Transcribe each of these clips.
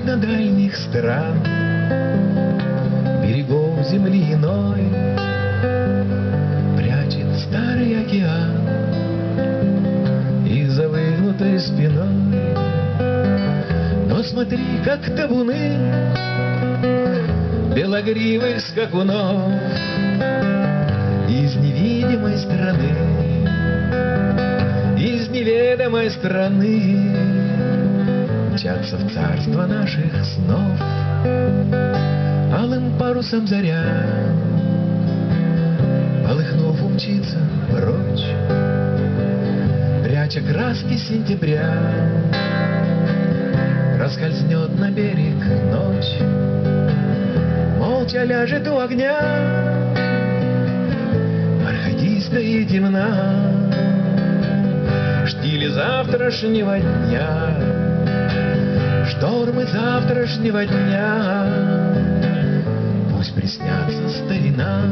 окна дальних стран, берегов земли иной, прячет старый океан. И за выгнутой спиной, но смотри, как табуны белогривых скакунов из невидимой страны, из неведомой страны мчатся в царство наших снов. Алым парусом заря, полыхнув, умчится прочь, пряча краски сентября. Проскользнет на берег ночь, молча ляжет у огня, бархатистая и темна, штили завтрашнего дня, штормы завтрашнего дня. Пусть приснятся старина.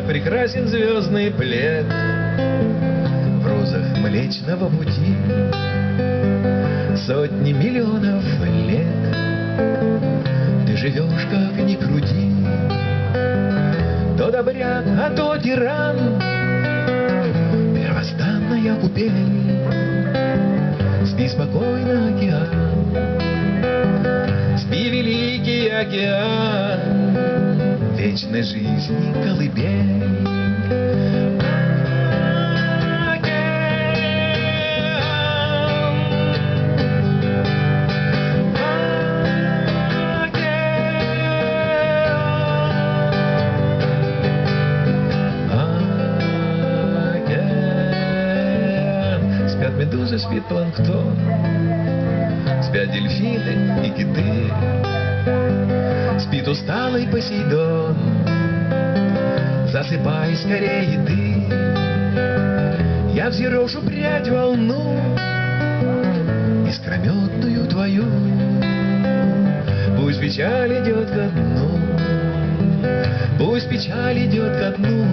Прекрасен звездный плед в розах Млечного Пути. Сотни миллионов лет ты живешь, как ни крути, то добряк, а то тиран, первозданная купель. Спи спокойно, океан, спи, великий океан, вечной жизни колыбель. Спят медузы, спит планктон, спят дельфины и киты, спит усталый Посейдон. Засыпай скорее ты, я взъерошу прядь волну, искрометную твою. Пусть печаль идет ко дну, пусть печаль идет ко дну.